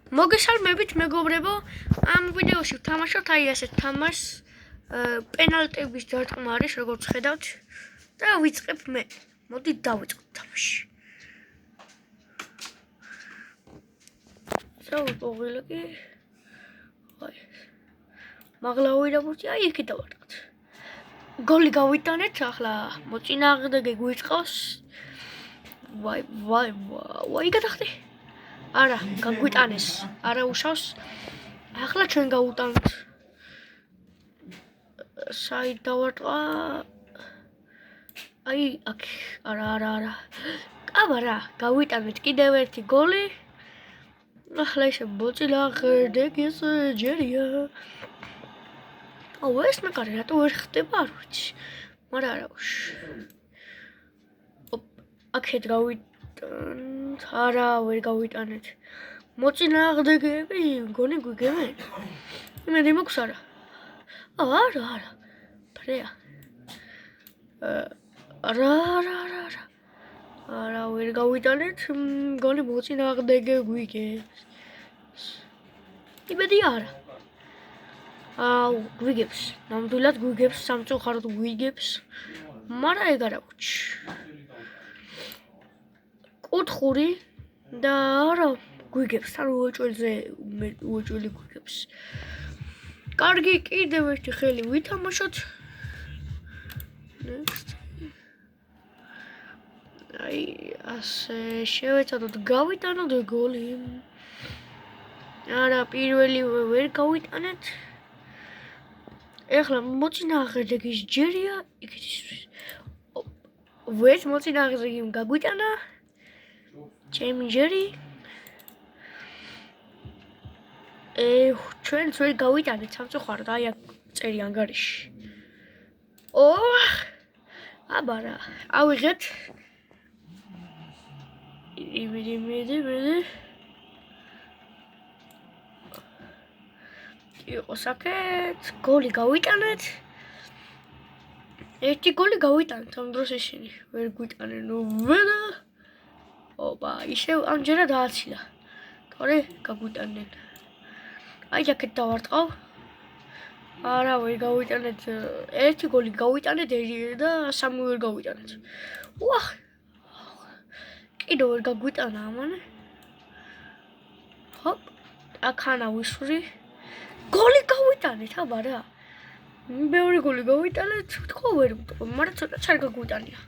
მოგესალმებით მეგობრებო, ამ ვიდეოში ვთამაშობთ აი ასეთ თამაშს, პენალტების დარტყმა არის, როგორც ხედავთ და ვიწყებ მე. მოდით დავიწყოთ თამაში. წავიწყობილაკი. აი. მაღლავი დაბურთი, აი იქით დავარტყოთ. გოლი გავიტანეთ, ახლა მოწინააღმდეგე გვიწყავს. ვაი გადახდი. არა, გაგვიტანეს. არა უშავს. ახლა ჩვენ გავუტანთ. საით დავარტყა. აი, აქ. არა. აბარა, გავიტანეთ კიდევ ერთი გოლი. ახლა ისე მოწინააღმდეგეს ჯერია. აუ, ეს მაგარი რატო ვერ ხდება არ ვიცი. მაგრამ არა უშ. აქეთ გავიტანთ. არა, ვერ გავიტანეთ. მოწინააღმდეგეები გონი გვიგებენ? იმედი მაქვს არა. არა. პრეა. არა, ვერ გავიტანეთ. გონი მოწინააღმდეგე გვიგებს. იმედი არა. აუ, გვიგებს. ნამდვილად გვიგებს, სამწუხაროდ გვიგებს. მაგრამ ეგ არა უჩ. კუთხური და არა გვიგებს, თან უეჭველზე უეჭველი გვიგებს. კარგი, კიდევ ერთი ხელი ვითამაშოთ. Next. აი, ასე შევეცადოთ გავიტანოთ გოლი. არა, პირველივე ვერ გავიტანეთ. ეხლა მოწინააღმდეგის ჯერია, იქით ის. ვერც მოწინააღმდეგემ გაგვიტანა. ჩემი ჯერი. ჩვენც ვერ გავიტანეთ სამწუხაროდ, აი აქ წერი ანგარიში. აბარა, ავიღეთ. იმედი. იყოს აქეთ, გოლი გავიტანეთ. ერთი გოლი გავიტანეთ, ამ დროს ისინი ვერ გვიტანენ. ვენა. ოპა, ისევ ამჯერად დააცილა. თორე გაგვიტანენ. აი აქეთ დავარტყავ. არა, ვერ გავიტანეთ. ერთი გოლი გავიტანეთ და სამი ვერ გავიტანეთ. კიდევ ვერ გაგვიტანა ამან. ჰოპ, აქანა ვისვრი. გოლი გავიტანეთ, აბარა. ბევრი გოლი გავიტანეთ, თქო ვერ ვიტყო, მაგრამ ცოტა არ გაგვიტანია.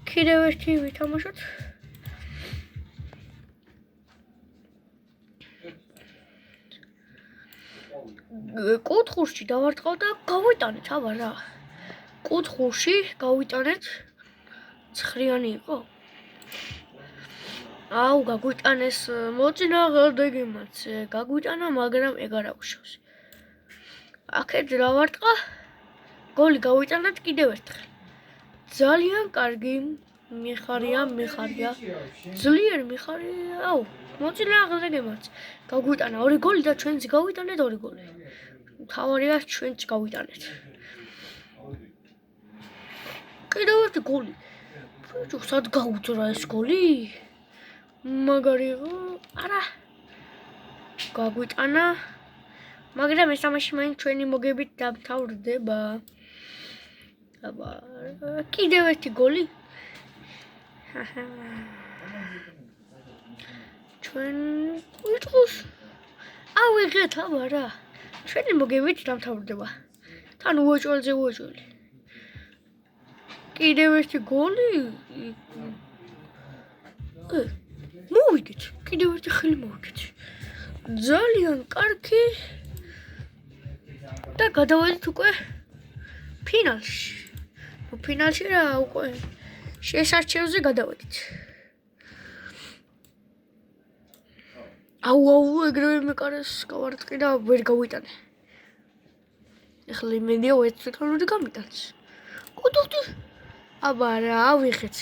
კიდევ ერთი ვითამაშოთ. კუთხურში დავარტყავ და გავიტანეთ, აბარა. კუთხურში გავიტანეთ. ცხრიანი იყო. აუ, გაგვიტანეს მოწინააღმდეგემაც. გაგვიტანა, მაგრამ ეგ არა უშავს. აქეთ დავარტყა. გოლი გავიტანეთ კიდევ ერთხელ. ძალიან კარგი. მიხარია. ძლიერ მიხარია. აუ, მოწინააღმდეგემაც. გაგვიტანა ორი გოლი და ჩვენც გავიტანეთ ორი გოლი. თავარია ჩვენც გავიტანეთ. კიდევ ერთი გოლი. ბიჭო, სად გაუძრა ეს გოლი? მაგარი იყო. არა. გაგვიტანა. მაგრამ ეს თამაში მაინც ჩვენი მოგებით დამთავრდება. აბა, კიდევ ერთი გოლი. ჩვენ ვიწყოს. ავიღეთ, აბარა. ჩვენი მოგებით დამთავრდება. თან უეჭველზე უეჭველი. კიდევ ერთი გოლი. მოვიგეთ. კიდევ ერთი ხელი მოვიგეთ. ძალიან კარგი. და გადავედით უკვე ფინალში. ფინალში რა უკვე შესარჩევზე გადავედით. აუ, ეგრევე მეკარეს გავარტყი და ვერ გავიტანე. ეხლა იმედია ვეცდები გამიტანს. კუთხური. აბარა, ავიღეთ.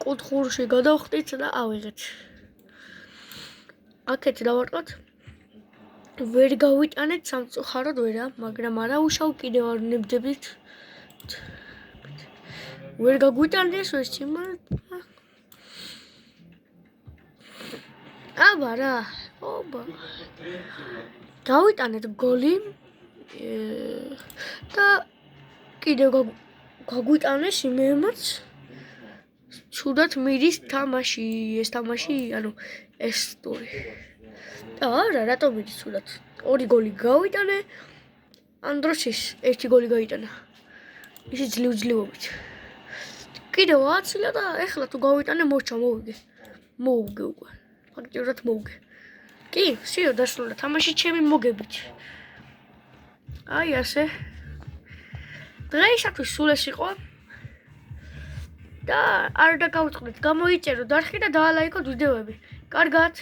კუთხურში გადავხდით და ავიღეთ. აქეთ დავარტყოთ. ვერ გავიტანეთ სამწუხაროდ ვერა, მაგრამ არა უშავ კიდევ არ ნებდებით. ვერ გაგვიტანეს ვერც იმან. აბა რა. ობა. გავიტანეთ გოლი და კიდევ გაგვიტანეს იმემაც ცუდად მიდის თამაში, ეს თამაში, ანუ ეს ტური. და არა, რატომ მიდის ცუდად? 2 გოლი გავიტანე, ამ დროს ის 1 გოლი გაიტანა. ისი ძლივობით. კიდევ აცილა და ეხლა თუ გავიტანე მოჩა მოვუგე უკვე. ფაქტიურად მოვუგე. კი, სიო დასრულდა თამაში ჩემი მოგებით. აი ასე. დღეისათვის სულ ეს იყო. და არ დაგავიწყდეთ, გამოიწერო დარხი და დაალაიქოთ ვიდეოები. კარგად.